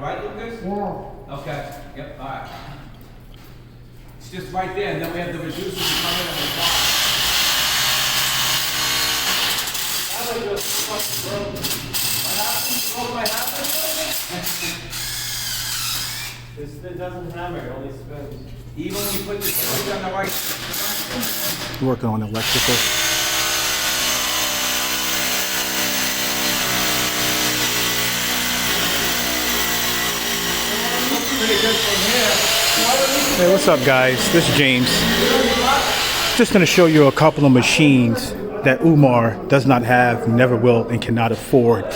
right, Lucas? Yeah. Okay. Yep. All right. It's just right there, and then we have the reducers to come in and we block. What happened? This doesn't hammer, it only spins. Even when you put the switch on the right. Working on electrical. Hey, what's up, guys? This is James. Just going to show you a couple of machines that Umar does not have, never will, and cannot afford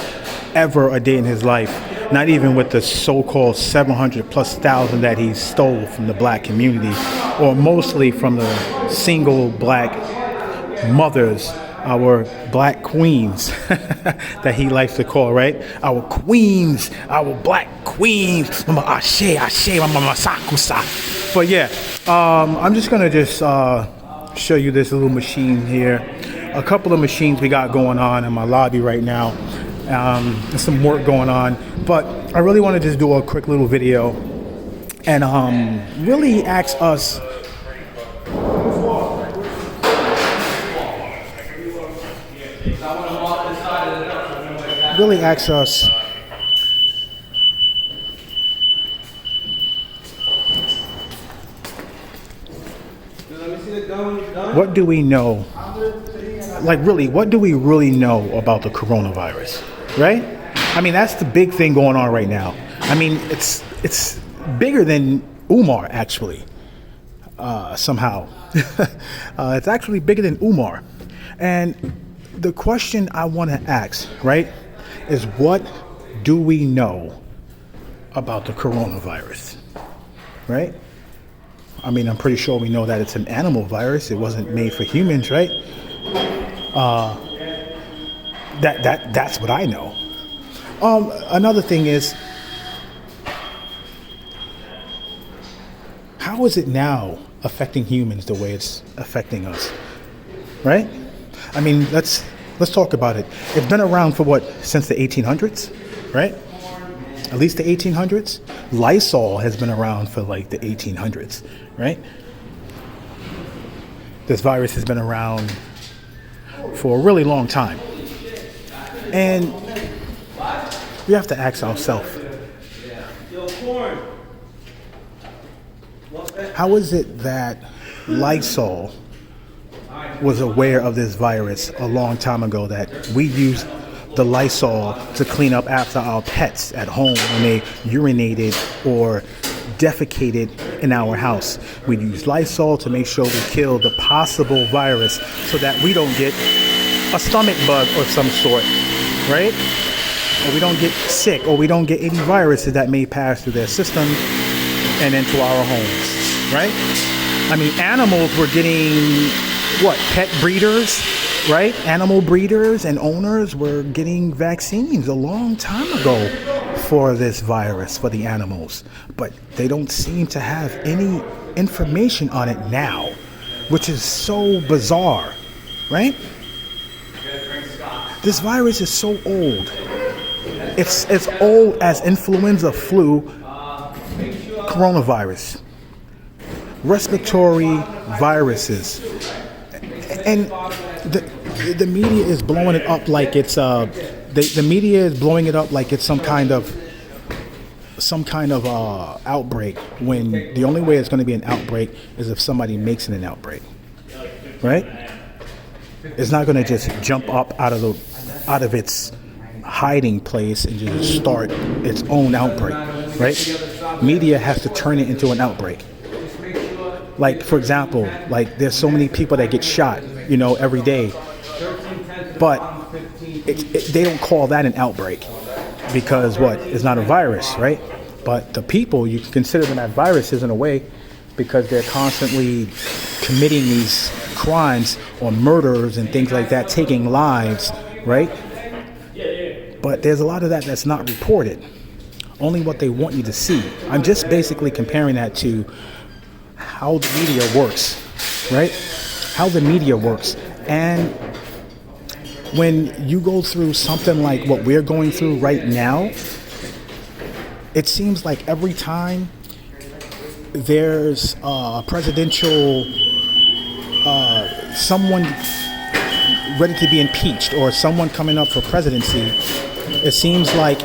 ever a day in his life. Not even with the so-called 700,000+ that he stole from the black community, or mostly from the single black mothers, our black queens that he likes to call, right? Our queens, our black queens. Mama ashe, ashe, mama sakusa. But yeah, I'm just gonna show you this little machine here. A couple of machines we got going on in my lobby right now. There's some work going on, but I really want to just do a quick little video and really ask us what do we know? Like, really, what do we really know about the coronavirus, right? I mean, that's the big thing going on right now. I mean, it's bigger than Umar, actually, somehow. It's actually bigger than Umar. And the question I want to ask, right, is what do we know about the coronavirus, right? I mean, I'm pretty sure we know that it's an animal virus. It wasn't made for humans, right? That's what I know. Another thing is, how is it now affecting humans the way it's affecting us, right? I mean, let's talk about it. It's been around for what, since the 1800s, right? At least the 1800s. Lysol has been around for like the 1800s, right? This virus has been around for a really long time. And we have to ask ourselves, how is it that Lysol was aware of this virus a long time ago, that we used the Lysol to clean up after our pets at home when they urinated or defecated in our house? We use Lysol to make sure we kill the possible virus so that we don't get a stomach bug of some sort, right? Or we don't get sick, or we don't get any viruses that may pass through their system and into our homes, right? I mean, animals were getting, what, pet breeders, right? Animal breeders and owners were getting vaccines a long time ago for this virus, for the animals. But they don't seem to have any information on it now, which is so bizarre, right? This virus is so old. It's as old as influenza, flu, coronavirus, respiratory viruses. And the media is blowing it up like it's the media is blowing it up like it's some kind of outbreak, when the only way it's going to be an outbreak is if somebody makes it an outbreak, right? It's not going to just jump up out of its hiding place and just start its own outbreak, right? Media has to turn it into an outbreak. Like, for example, like there's so many people that get shot, every day, but they don't call that an outbreak because what? It's not a virus, right? But the people, you can consider them as viruses in a way because they're constantly committing these crimes or murders and things like that, taking lives, right? But there's a lot of that that's not reported, only what they want you to see. I'm just basically comparing that to how the media works, right? How the media works. And when you go through something like what we're going through right now, it seems like every time there's a presidential, someone ready to be impeached or someone coming up for presidency, it seems like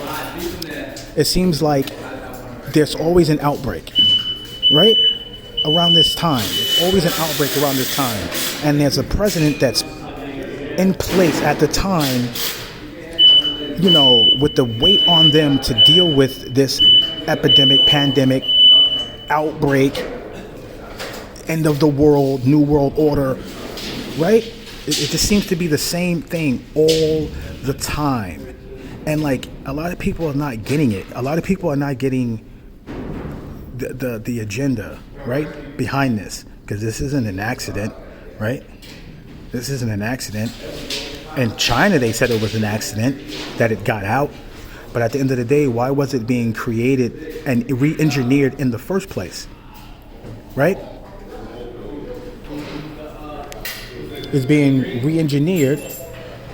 there's always an outbreak, right? Around this time, there's always an outbreak around this time, and there's a president that's in place at the time, you know, with the weight on them to deal with this epidemic, pandemic, outbreak, end of the world, new world order, right? It just seems to be the same thing all the time. And like, a lot of people are not getting it. A lot of people are not getting the agenda, right, behind this. Because this isn't an accident, right? This isn't an accident. In China, they said it was an accident, that it got out. But at the end of the day, why was it being created and re-engineered in the first place? Right? It's being re-engineered.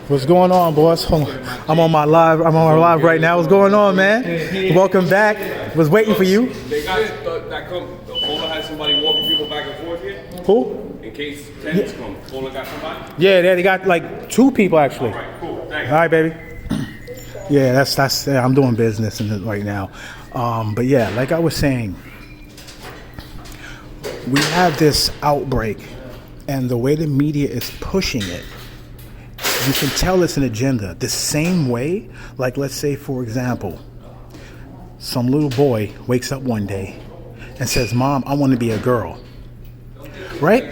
What's going on, boss? I'm on my live right now. What's going on, man? Welcome back. Was waiting for you. They got that come. The Polar has somebody walking people back and forth here. Who? In case tenants come. Polar got somebody? Yeah, they got like 2 people actually. All right, cool. Thanks. All right, baby. Yeah, that's. Yeah, I'm doing business in it right now. But yeah, like I was saying, we have this outbreak, and the way the media is pushing it, you can tell it's an agenda. The same way, like let's say, for example, some little boy wakes up one day and says, "Mom, I want to be a girl." Right?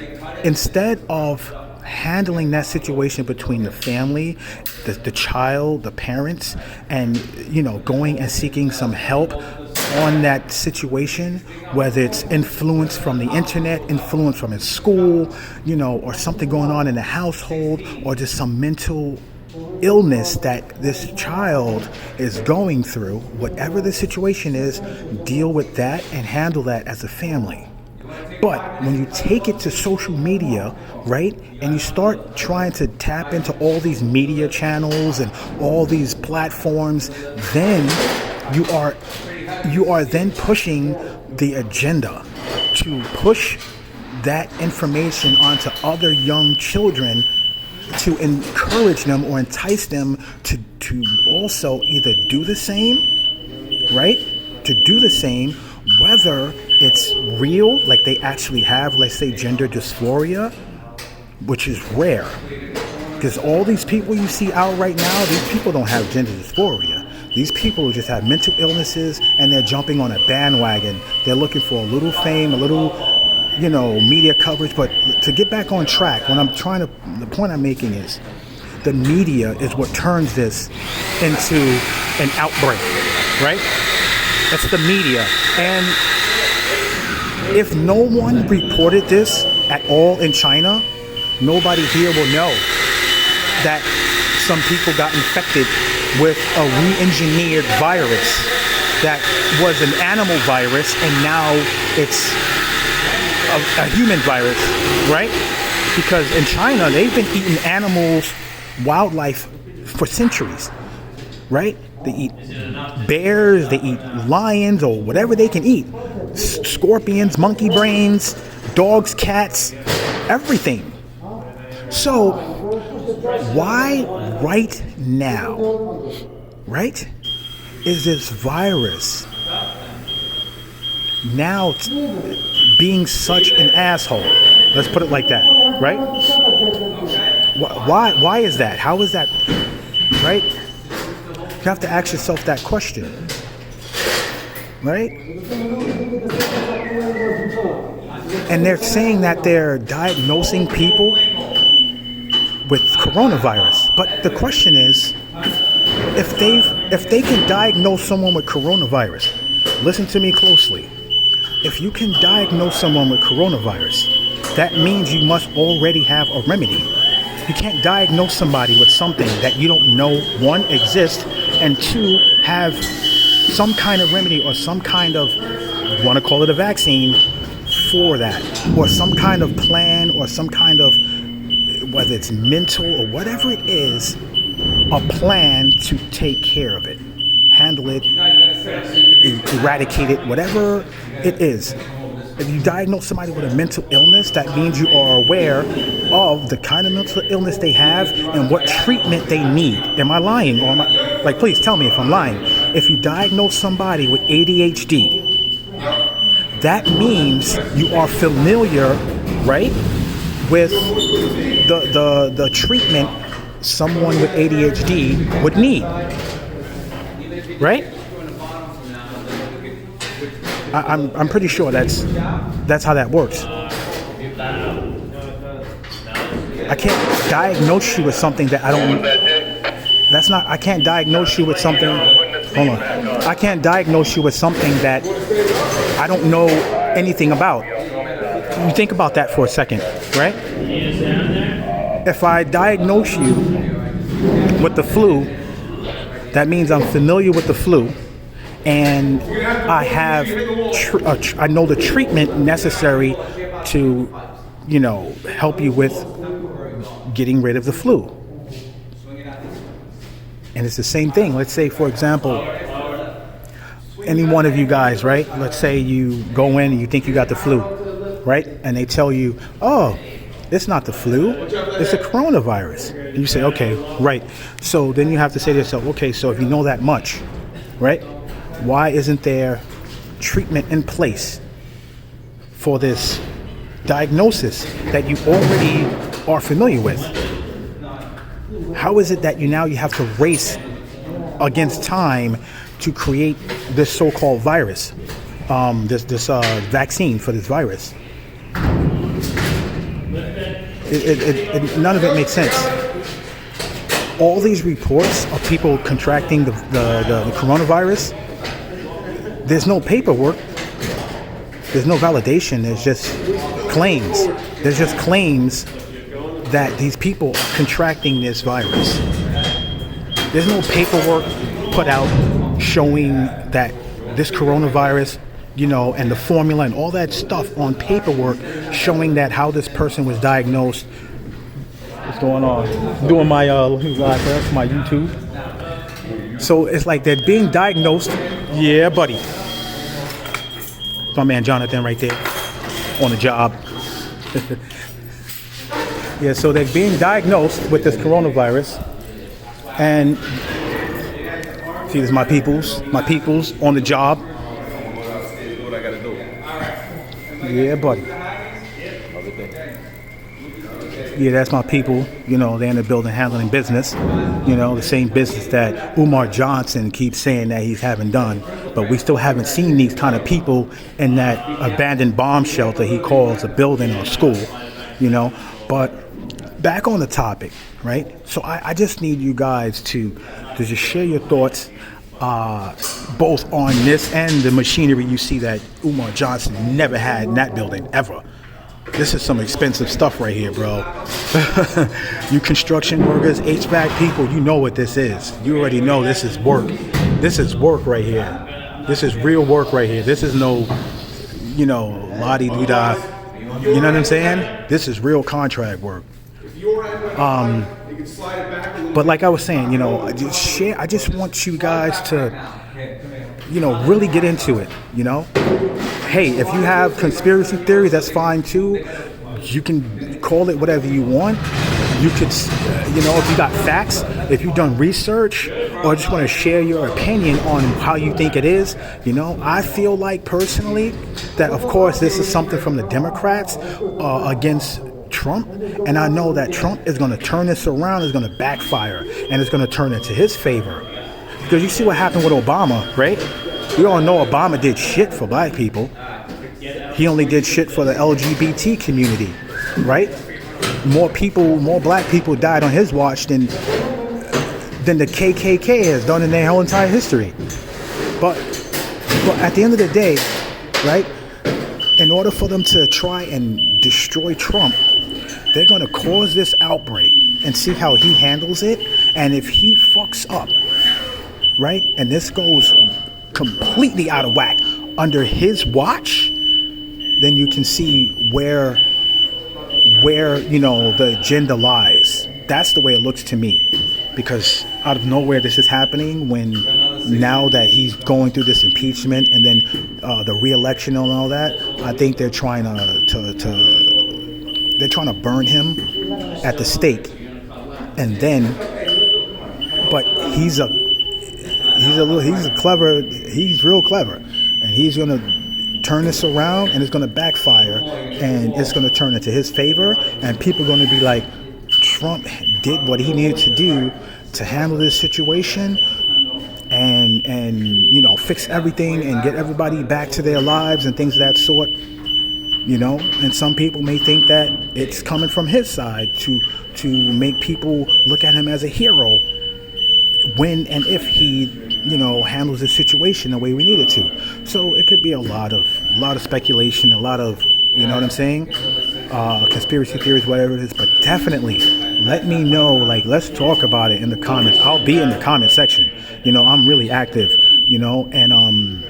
Instead of handling that situation between the family, the child, the parents, and, you know, going and seeking some help on that situation, whether it's influence from the internet, influence from his school, you know, or something going on in the household, or just some mental illness that this child is going through, whatever the situation is, deal with that and handle that as a family. But when you take it to social media, right, and you start trying to tap into all these media channels and all these platforms, then you are then pushing the agenda to push that information onto other young children to encourage them or entice them to also either do the same, right? To do the same, whether it's real, like they actually have, let's say, gender dysphoria, which is rare. Because all these people you see out right now, these people don't have gender dysphoria. These people just have mental illnesses, and they're jumping on a bandwagon. They're looking for a little fame, a little, you know, media coverage. But to get back on track, the point I'm making is, the media is what turns this into an outbreak, right? That's the media. And if no one reported this at all in China, nobody here will know that some people got infected with a re-engineered virus that was an animal virus, and now it's a human virus, right? Because in China, they've been eating animals, wildlife, for centuries, right? They eat bears, they eat lions, or whatever they can eat. Scorpions, monkey brains, dogs, cats, everything. So, why right now, right, is this virus now being such an asshole? Let's put it like that, right? Why is that? How is that, right? You have to ask yourself that question, right? And they're saying that they're diagnosing people with coronavirus. But the question is, if they can diagnose someone with coronavirus, listen to me closely. If you can diagnose someone with coronavirus, that means you must already have a remedy. You can't diagnose somebody with something that you don't know, 1, exists, and 2, have some kind of remedy or some kind of, you want to call it a vaccine, for that, or some kind of plan, or some kind of, whether it's mental or whatever it is, a plan to take care of it, handle it, eradicate it, whatever it is. If you diagnose somebody with a mental illness, that means you are aware of the kind of mental illness they have and what treatment they need. Am I lying? Or am I, like, please tell me if I'm lying. If you diagnose somebody with ADHD, that means you are familiar, right, with the treatment someone with ADHD would need, right? I'm pretty sure that's how that works. I can't diagnose you with something that I don't. I can't diagnose you with something. Hold on. I can't diagnose you with something that I don't know anything about. You think about that for a second, right? If I diagnose you with the flu, that means I'm familiar with the flu, and I have I know the treatment necessary to, help you with getting rid of the flu. And it's the same thing. Let's say, for example, any one of you guys, right? Let's say you go in and you think you got the flu, right? And they tell you, oh, it's not the flu, it's the coronavirus. And you say, okay, right. So then you have to say to yourself, okay, so if you know that much, right? Why isn't there treatment in place for this diagnosis that you already are familiar with? How is it that you have to race against time to create this so-called virus, this vaccine for this virus? None of it makes sense. All these reports of people contracting the coronavirus, there's no paperwork, there's no validation, there's just claims. There's just claims that these people are contracting this virus. There's no paperwork put out showing that this coronavirus, and the formula and all that stuff on paperwork showing that how this person was diagnosed. What's going on? Doing my live for my YouTube. So it's like they're being diagnosed. Yeah, buddy. My man Jonathan right there on the job. Yeah, so they're being diagnosed with this coronavirus, and see, this is my peoples on the job. Yeah, buddy. Yeah, that's my people. They're in the building handling business. The same business that Umar Johnson keeps saying that he's having done. But we still haven't seen these kind of people in that abandoned bomb shelter he calls a building or school. But back on the topic, right? So I just need you guys to just share your thoughts, both on this and the machinery you see that Umar Johnson never had in that building, ever. This is some expensive stuff right here, bro. You construction workers, HVAC people, you know what this is. You already know this is work. This is work right here. This is real work right here. This is no, la-di-da. You know what I'm saying? This is real contract work. But like I was saying, I just want you guys to, really get into it, Hey, if you have conspiracy theories, that's fine too. You can call it whatever you want. You could, if you got facts, if you've done research, or just want to share your opinion on how you think it is, I feel like personally that, of course, this is something from the Democrats against Trump, and I know that Trump is going to turn this around, is going to backfire, and it's going to turn into his favor. Because you see what happened with Obama, right? We all know Obama did shit for black people. He only did shit for the LGBT community, right? More black people died on his watch than the KKK has done in their whole entire history. But at the end of the day, right, in order for them to try and destroy Trump, they're going to cause this outbreak and see how he handles it. And if he fucks up, right, and this goes completely out of whack under his watch, then you can see where the agenda lies. That's the way it looks to me. because out of nowhere this is happening when now that he's going through this impeachment and then the re-election and all that. I think they're trying to burn him at the stake, and then, but he's real clever, and he's gonna turn this around, and it's gonna backfire, and it's gonna turn into his favor, and people are gonna be like, Trump did what he needed to do to handle this situation, and fix everything and get everybody back to their lives and things of that sort. And some people may think that it's coming from his side to make people look at him as a hero when and if he handles the situation the way we need it to. So it could be a lot of speculation, a lot of what I'm saying, conspiracy theories, whatever it is. But definitely let me know. Like, let's talk about it in the comments. I'll be in the comment section. I'm really active. And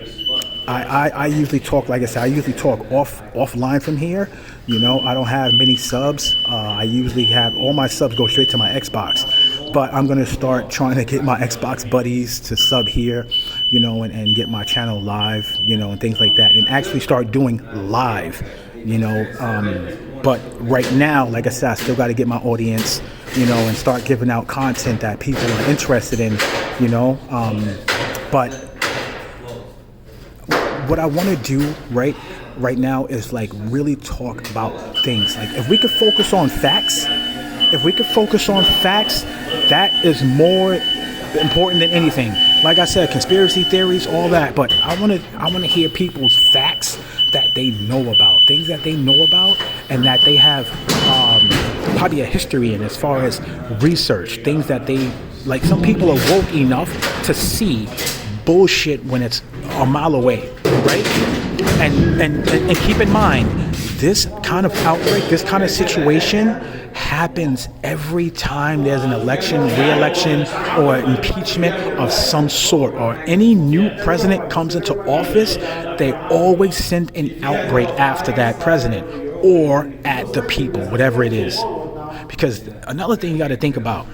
I usually talk, like I said, offline from here. I don't have many subs. I usually have all my subs go straight to my Xbox. But I'm going to start trying to get my Xbox buddies to sub here, and get my channel live, and things like that. And actually start doing live, But right now, like I said, I still got to get my audience, and start giving out content that people are interested in, But what I want to do right now is like really talk about things. Like if we could focus on facts, that is more important than anything. Like I said, conspiracy theories, all that. But I want to hear people's facts that they know about, things that they know about, and that they have probably a history in as far as research, things that they like. Some people are woke enough to see bullshit when it's a mile away, right? And keep in mind, this kind of outbreak, this kind of situation happens every time there's an election, re-election, or impeachment of some sort, or any new president comes into office. They always send an outbreak after that president or at the people, whatever it is. Because another thing you got to think about,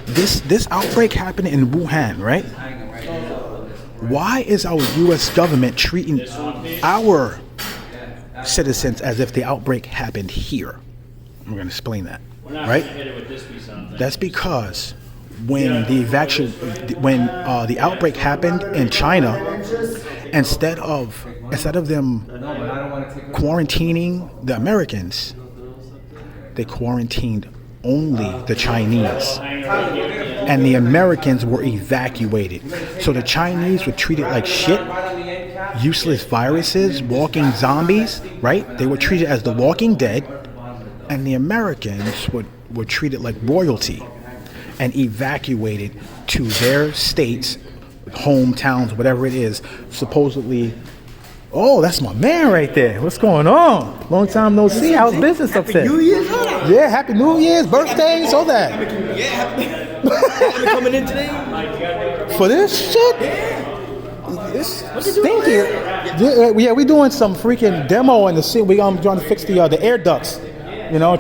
this outbreak happened in Wuhan, right? Why is our U.S. government treating our citizens as if the outbreak happened here? I'm going to explain that, right? That's because when the outbreak happened in China, instead of them quarantining the Americans, they quarantined only the Chinese, and the Americans were evacuated. So the Chinese were treated like shit, useless viruses, walking zombies, right? They were treated as the Walking Dead, and the Americans were treated like royalty and evacuated to their states, hometowns, whatever it is, supposedly. Oh, that's my man right there. What's going on? Long time no see. How's business up there? Happy New Year's. Yeah, Happy New Year's, birthdays, all that. Yeah, happy coming in today. For this shit? This stinky. Yeah, we doing some freaking demo in the city. I'm trying to fix the air ducts.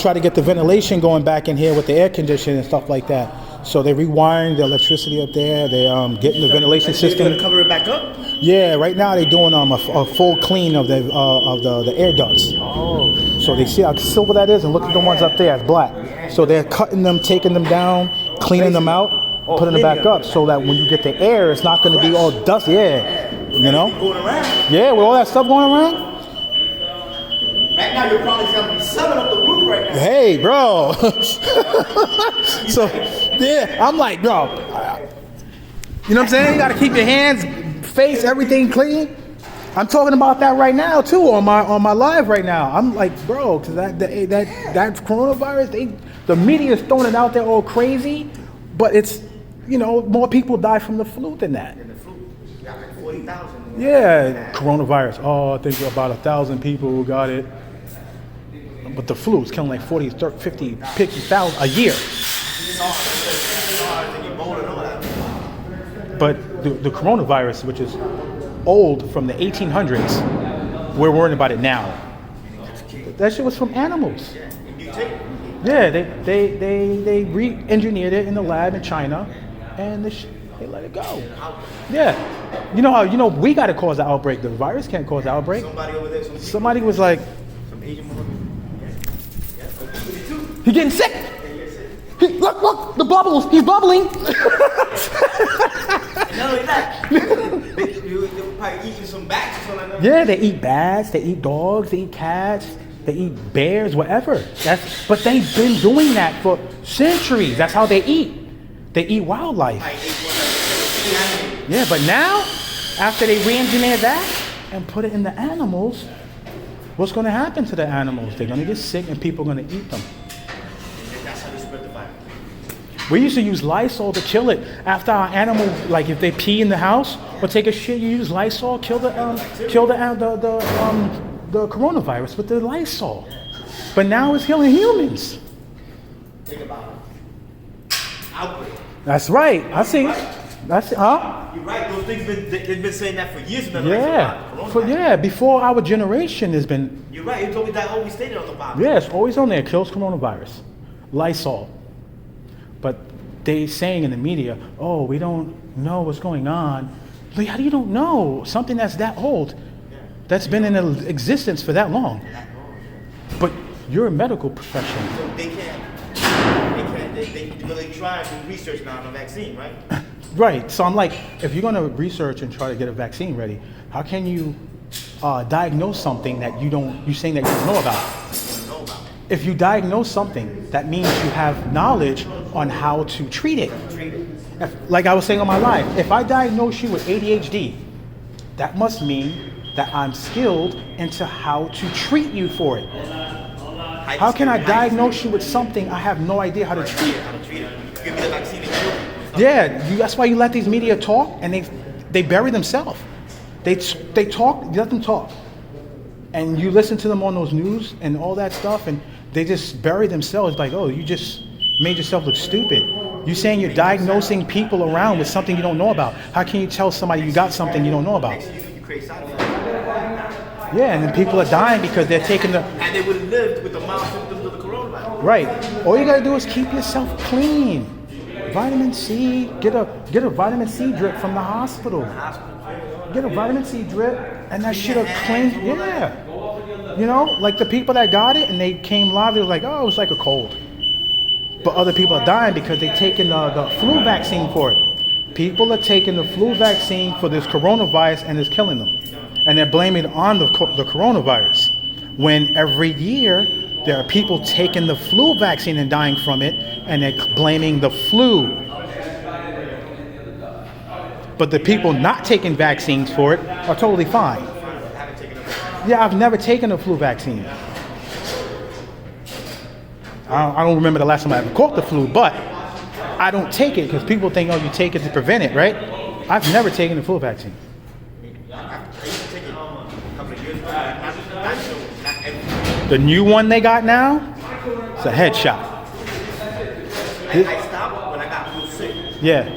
Try to get the ventilation going back in here with the air conditioning and stuff like that. So they're rewiring the electricity up there. They're getting the ventilation system. You're gonna cover it back up? Yeah, right now they're doing a full clean of the air ducts. Oh. So they see how silver that is, and look at the ones up there, it's black. So they're cutting them, taking them down, cleaning them out, putting them back up, so that when you get the air, it's not going to be all dust. Yeah, Going around. Yeah, with all that stuff going around. Right now, you're probably gonna be summing up the roof right now. Hey, bro. So, yeah, I'm like, bro. You know what I'm saying? You got to keep your hands, face, everything clean. I'm talking about that right now too on my live right now. I'm like, bro, because that coronavirus, the media is throwing it out there all crazy, but it's more people die from the flu than that. And the flu, you got like 40,000. Yeah, coronavirus. Oh, I think about 1,000 people who got it. But the flu is killing like 40, 30, 50, 50,000 a year. But the coronavirus, which is old from the 1800s, we're worrying about it now. That shit was from animals. Yeah, they re-engineered it in the lab in China, and they let it go. Yeah, you know we got to cause the outbreak. The virus can't cause the outbreak. Somebody over there, Somebody was like, some Asian woman. Yeah. "He getting sick. Look, the bubbles. He's bubbling." And not only that, they probably eating some bats or something like that. Yeah, they eat bats, they eat dogs, they eat cats, they eat bears, whatever. But they've been doing that for centuries. That's how they eat. They eat wildlife. Yeah, but now, after they re-engineer that and put it in the animals, what's going to happen to the animals? They're going to get sick and people are going to eat them. That's how they spread the virus. We used to use Lysol to kill it after our animal, like if they pee in the house or take a shit, you use Lysol, kill the coronavirus with the Lysol. But now it's killing humans. Think about it. Outbreak. That's right. I see. That's huh? You're right. Those things they've been saying that for years. Yeah, before our generation has been. You're right. It's always that always stated on the bottom. Yeah, it's always on there. Kills coronavirus. Lysol. But they saying in the media, oh, we don't know what's going on. Like, how do you don't know something that's that old, that's been in existence for that long? But you're a medical professional. So they can't. They try to do research now on the vaccine, right? Right. So I'm like, if you're going to research and try to get a vaccine ready, how can you diagnose something that you're saying that you don't know about? If you diagnose something, that means you have knowledge on how to treat it. Like I was saying on my live, if I diagnose you with ADHD, that must mean that I'm skilled into how to treat you for it. How can I diagnose you with something I have no idea how to treat? Give me the vaccine and cure. Yeah, that's why you let these media talk, and they bury themselves. They talk, you let them talk, and you listen to them on those news and all that stuff, and they just bury themselves. Like, oh, you just made yourself look stupid. You're saying you're diagnosing people around with something you don't know about. How can you tell somebody you got something you don't know about? You create side effects. Yeah, and then people are dying because they're taking the. And they would have lived with the mild symptoms of the coronavirus. Right. All you gotta do is keep yourself clean. Vitamin C. Get a vitamin C drip from the hospital. Get a vitamin C drip, and that shit'll clean. Yeah. You know, like the people that got it and they came live, they were like, oh, it was like a cold. But other people are dying because they're taking the flu vaccine for it. People are taking the flu vaccine for this coronavirus and it's killing them. And they're blaming it on the coronavirus. When every year there are people taking the flu vaccine and dying from it, and they're blaming the flu. But the people not taking vaccines for it are totally fine. Yeah, I've never taken a flu vaccine. I don't remember the last time I ever caught the flu, but I don't take it because people think, oh, you take it to prevent it, right? I've never taken the flu vaccine. The new one they got now, it's a headshot. I stopped when I got flu sick. Yeah,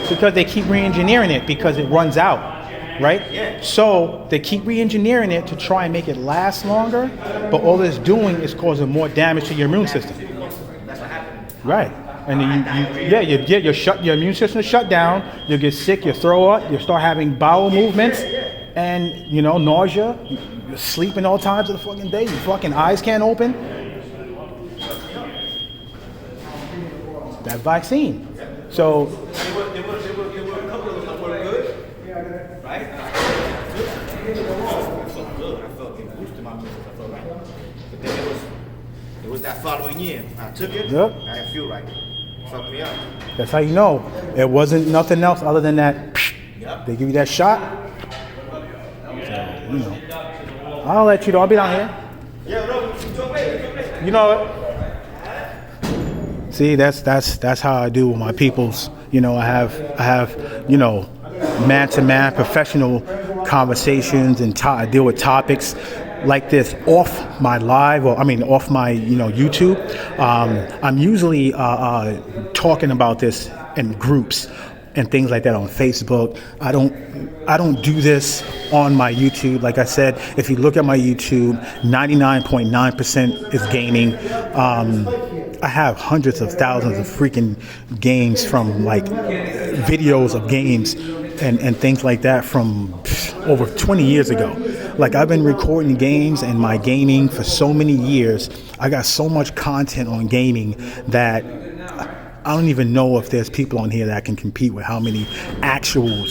because they keep re-engineering it because it runs out, right? Yeah. So they keep re-engineering it to try and make it last longer, but all it's doing is causing more damage to your immune system. That's what happened. Right. And then your immune system is shut down, you get sick, you throw up, you start having bowel movements, and nausea, you're sleeping all times of the fucking day, your fucking eyes can't open. That vaccine. So There were a couple of them that were good, right? I felt good. I felt it boosted my business. I felt right. But then it was that following year. I took it. Yep. I didn't feel right. It fucked me up. that's how you know. It wasn't nothing else other than that. Yep. They give you that shot. So, I'll let you know. I'll be down here. Yeah, no, it's okay. You know it. See, that's how I do with my peoples. I have man-to-man professional conversations, and I deal with topics like this off my live, off my YouTube. I'm usually talking about this in groups and things like that on Facebook. I don't do this on my YouTube. Like I said, if you look at my YouTube, 99.9% is gaming. I have hundreds of thousands of freaking games from like videos of games and things like that from over 20 years ago. Like I've been recording games and my gaming for so many years. I got so much content on gaming that I don't even know if there's people on here that can compete with how many actual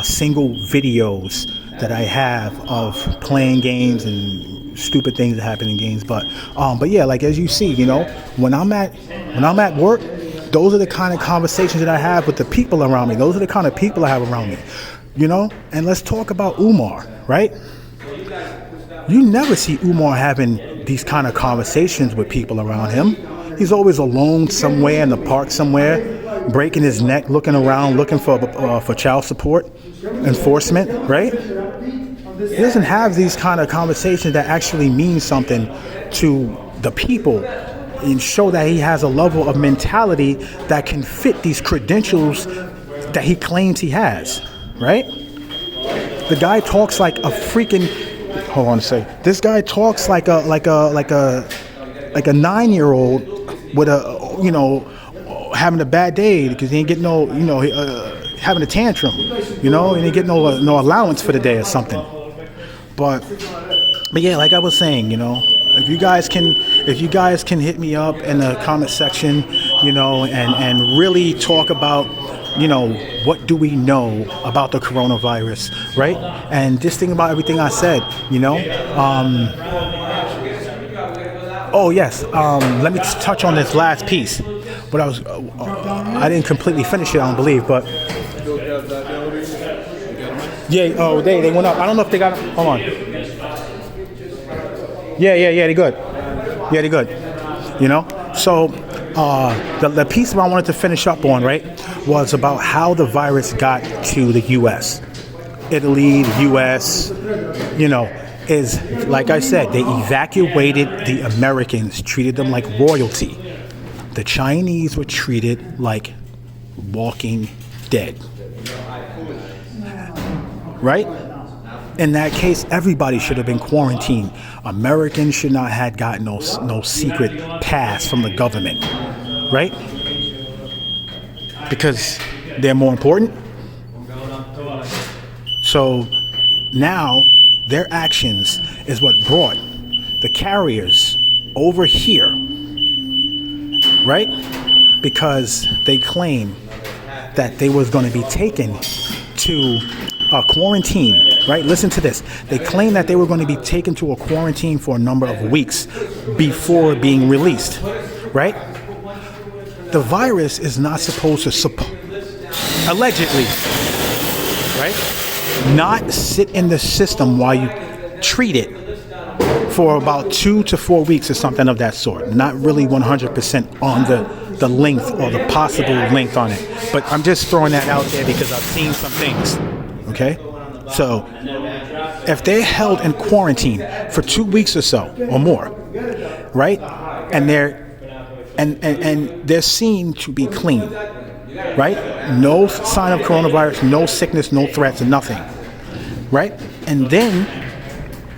single videos that I have of playing games and stupid things that happen in games. But yeah, like as you see, you know, when I'm at work, those are the kind of conversations that I have with the people around me. Those are the kind of people I have around me, you know. And let's talk about Umar, right? You never see Umar having these kind of conversations with people around him. He's always alone somewhere in the park somewhere, breaking his neck, looking around, looking for child support enforcement, right? He doesn't have these kind of conversations that actually mean something to the people and show that he has a level of mentality that can fit these credentials that he claims he has, right? The guy talks like a freaking, hold on a second. This guy talks like a 9-year-old with a, you know, having a bad day because he ain't getting no, you know, having a tantrum, you know, and he ain't getting no allowance for the day or something. But yeah, like I was saying, you know, if you guys can hit me up in the comment section, you know, and really talk about, you know, what do we know about the coronavirus, right? And just think about everything I said, you know. Oh yes, let me just touch on this last piece. But I didn't completely finish it, I don't believe, but yeah. Oh, they went up. I don't know if they got. Hold on. Yeah, they good. Yeah, they good. You know. So the piece that I wanted to finish up on, right, was about how the virus got to the U.S. Italy, the U.S. You know, is like I said, they evacuated the Americans, treated them like royalty. The Chinese were treated like walking dead. Right? In that case, everybody should have been quarantined. Americans should not have gotten no secret pass from the government. Right? Because they're more important. So now their actions is what brought the carriers over here. Right? Because they claim that they was going to be taken to a quarantine, right? Listen to this. They claim that they were going to be taken to a quarantine for a number of weeks before being released, right? The virus is not supposed to, allegedly, right? Not sit in the system while you treat it for about 2 to 4 weeks or something of that sort. Not really 100% on the length or the possible length on it. But I'm just throwing that out there because I've seen some things. Okay? So if they're held in quarantine for 2 weeks or so or more, right? And they're seen to be clean, right? No sign of coronavirus, no sickness, no threats, nothing, right? And then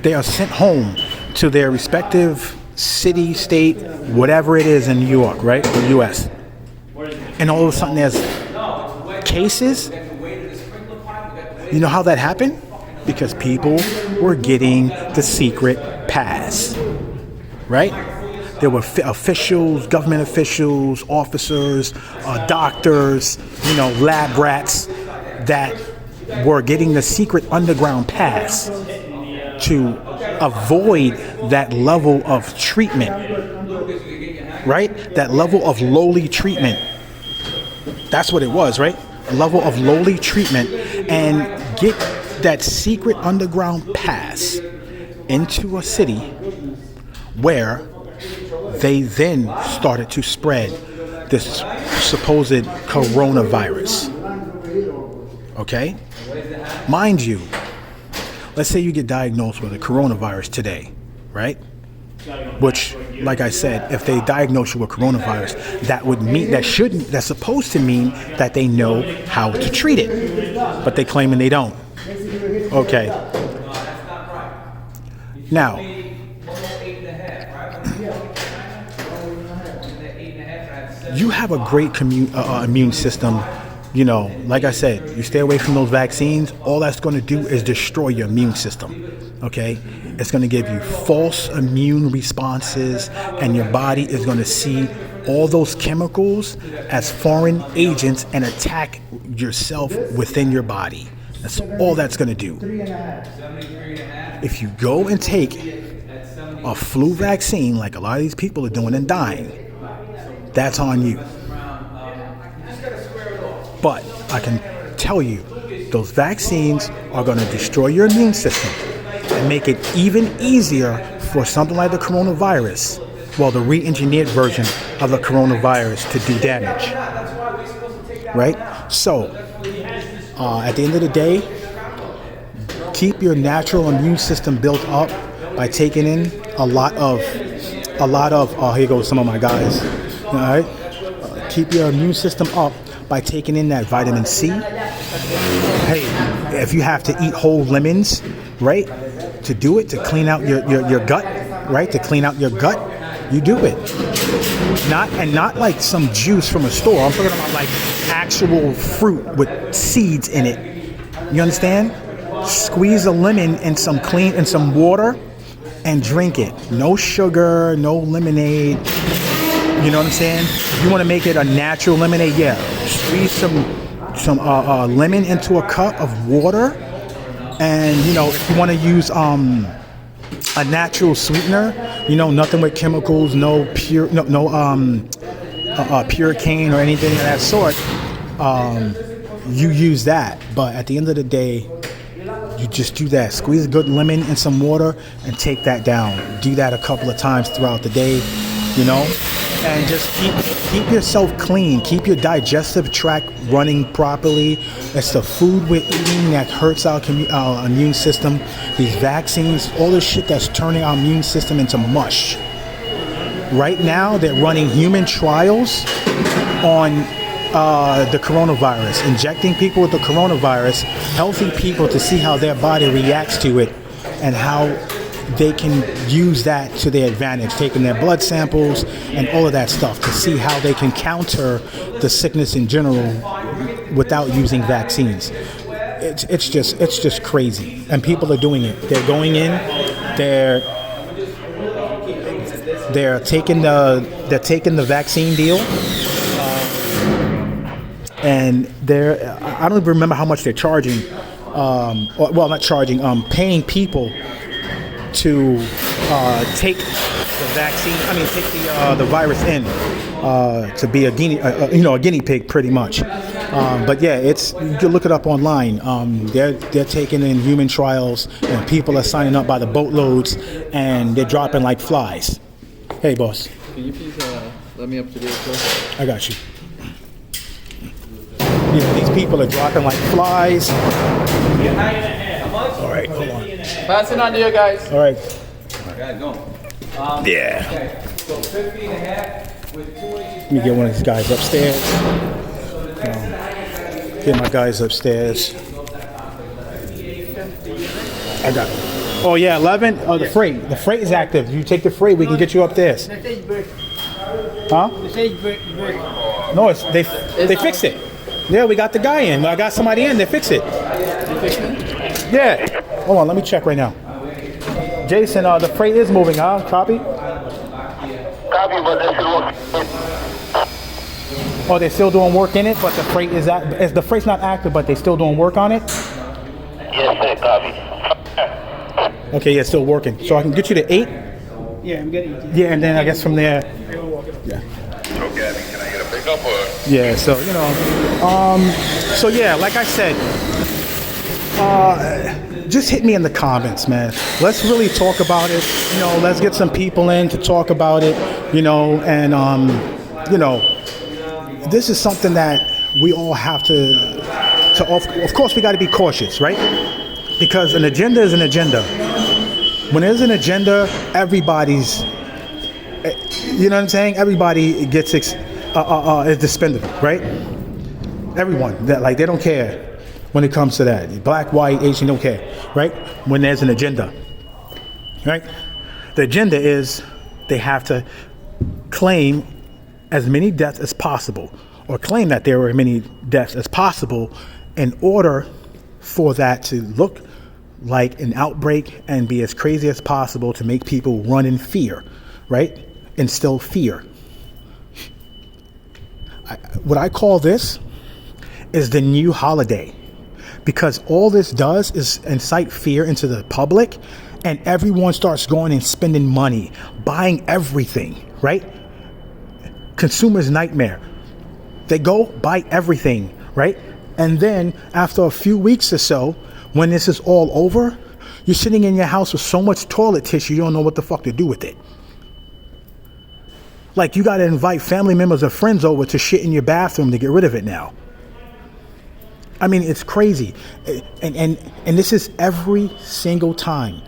they are sent home to their respective city, state, whatever it is in New York, right? The U.S. And all of a sudden there's cases. You know how that happened? Because people were getting the secret pass, right? There were officials, government officials, officers, doctors, you know, lab rats that were getting the secret underground pass to avoid that level of treatment, right? That level of lowly treatment. That's what it was, right? A level of lowly treatment, and get that secret underground pass into a city where they then started to spread this supposed coronavirus. Okay? Mind you, let's say you get diagnosed with a coronavirus today, right? Which like I said, if they diagnose you with coronavirus, that's supposed to mean that they know how to treat it, but they claiming they don't. Okay. Now, you have a great immune system. You know, like I said, you stay away from those vaccines. All that's going to do is destroy your immune system. Okay? It's going to give you false immune responses, and your body is going to see all those chemicals as foreign agents and attack yourself within your body. That's all that's going to do. If you go and take a flu vaccine, like a lot of these people are doing and dying, that's on you. But I can tell you, those vaccines are going to destroy your immune system and make it even easier for something like the coronavirus, well, the re-engineered version of the coronavirus, to do damage. Right? So, at the end of the day, keep your natural immune system built up by taking in a lot of, here goes some of my guys. All right? Keep your immune system up by taking in that vitamin C. Hey, if you have to eat whole lemons, right, to do it, to clean out your gut, right, to clean out your gut, you do it. Not like some juice from a store. I'm talking about like actual fruit with seeds in it. You understand? Squeeze a lemon in some water and drink it. No sugar, no lemonade. You know what I'm saying? You want to make it a natural lemonade? Yeah. Squeeze some lemon into a cup of water, and you know, if you want to use a natural sweetener, you know, nothing with chemicals, no puricane or anything of that sort, you use that. But at the end of the day, you just do that. Squeeze a good lemon in some water and take that down. Do that a couple of times throughout the day, you know, and just keep yourself clean. Keep your digestive tract running properly. It's the food we're eating that hurts our immune system. These vaccines, all this shit that's turning our immune system into mush. Right now, they're running human trials on the coronavirus, injecting people with the coronavirus, healthy people, to see how their body reacts to it and how they can use that to their advantage, taking their blood samples and all of that stuff to see how they can counter the sickness in general without using vaccines. It's just crazy, and people are doing it. They're going in, they're taking the vaccine deal, and I don't remember how much they're charging. Not charging, paying people to take the vaccine. Take the virus in to be a guinea pig, pretty much. But yeah, you can look it up online. They're taking in human trials, and people are signing up by the boatloads, and they're dropping like flies. Hey, boss. Can you please let me up to date, sir? I got you. Yeah, these people are dropping like flies. All right, hold on. Passing on to you guys. All right. Got going. Yeah. Okay, so 50 and a half with 2 inches. Let me get one of these guys upstairs. Get my guys upstairs. I got it. Oh yeah, 11. Oh, the freight. The freight is active. You take the freight, we can get you up there. Huh? No, they fixed it. Yeah, we got the guy in. I got somebody in. They fixed it. Yeah. Hold on, let me check right now. Jason, the freight is moving, huh? Copy? Copy, but that's Oh, they're still doing work in it, but the freight the freight's not active, but they're still doing work on it? yes, sir, copy. Okay, yeah, it's still working. So I can get you to 8? Yeah, I'm getting it. Yeah, and then I guess from there. Yeah. Okay, can I get a pickup or? Yeah, so, you know. So yeah, like I said, just hit me in the comments, man. Let's really talk about it. You know, let's get some people in to talk about it, you know, and, you know, this is something that we all have to of course, we got to be cautious, right? Because an agenda is an agenda. When there's an agenda, everybody's You know what I'm saying? Everybody gets is expendable, right? Everyone that like they don't care when it comes to that. Black, white, Asian, don't care, right? When there's an agenda, right? The agenda is they have to claim as many deaths as possible, or claim that there were as many deaths as possible, in order for that to look like an outbreak and be as crazy as possible to make people run in fear, right? Instill fear. What I call this is the new holiday, because all this does is incite fear into the public, and everyone starts going and spending money, buying everything, right? Consumer's nightmare. They go buy everything, right? And then after a few weeks or so, when this is all over, you're sitting in your house with so much toilet tissue, you don't know what the fuck to do with it. Like, you got to invite family members or friends over to shit in your bathroom to get rid of it now. I mean, it's crazy. And this is every single time.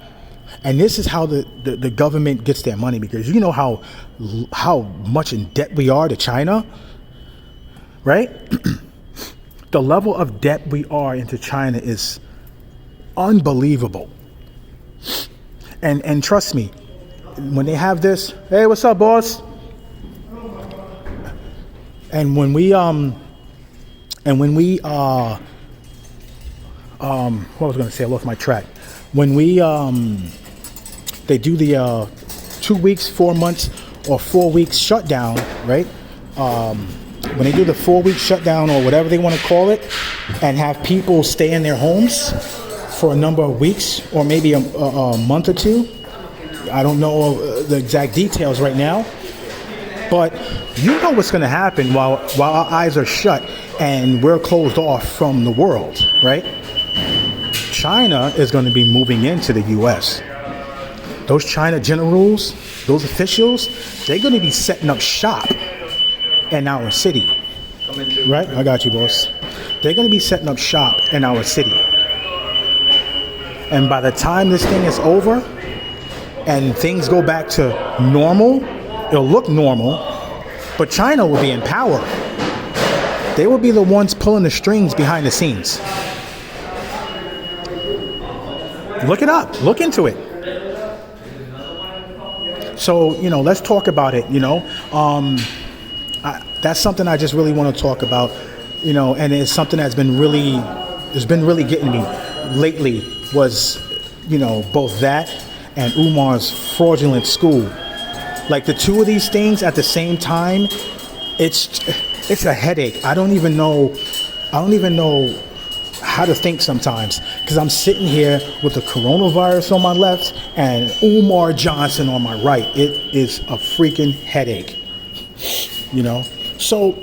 And this is how the government gets their money, because you know how much in debt we are to China, right? The level of debt we are into China is unbelievable. And trust me, when they have this, hey, what's up, boss? And when we what was I going to say? I lost my track. When we they do the 2 weeks, 4 months, or 4 weeks shutdown, right? When they do the 4 week shutdown or whatever they want to call it, and have people stay in their homes for a number of weeks or maybe a month or two. I don't know the exact details right now, but you know what's going to happen while our eyes are shut and we're closed off from the world, right? China is going to be moving into the U.S. Those China generals, those officials, they're going to be setting up shop in our city, right? I got you, boss. They're going to be setting up shop in our city. And by the time this thing is over and things go back to normal, it'll look normal, but China will be in power. They will be the ones pulling the strings behind the scenes. Look it up. Look into it. So, you know, let's talk about it, you know. That's something I just really want to talk about, you know, and it's something that's been really getting me lately was, you know, both that and Umar's fraudulent school. Like the two of these things at the same time, it's a headache. I don't even know how to think sometimes, because I'm sitting here with the coronavirus on my left and Umar Johnson on my right. It is a freaking headache, you know. So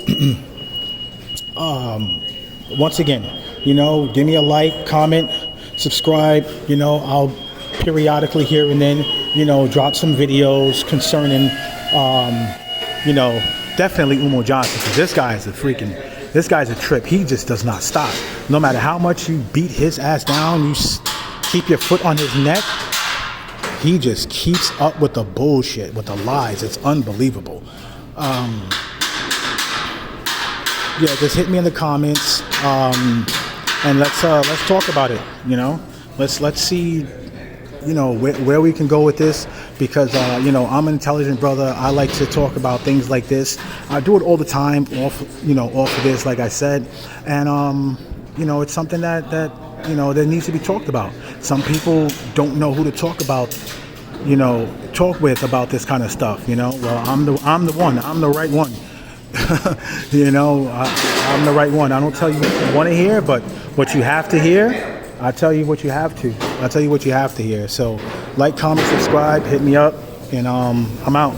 once again, you know, give me a like, comment, subscribe. You know, I'll periodically here and then, you know, drop some videos concerning you know, definitely Umar Johnson, because this guy's a trip. He just does not stop. No matter how much you beat his ass down, you keep your foot on his neck, he just keeps up with the bullshit, with the lies. It's unbelievable. Yeah, just hit me in the comments, and let's talk about it. You know, let's see, you know, where we can go with this, because you know, I'm an intelligent brother. I like to talk about things like this. I do it all the time off of this, like I said, and you know, it's something that you know, that needs to be talked about. Some people don't know who to talk with about this kind of stuff. You know, well, I'm the one. I'm the right one. You know, I'm the right one. I don't tell you what you want to hear, but what you have to hear, I tell you what you have to. I tell you what you have to hear. So, like, comment, subscribe, hit me up, and I'm out.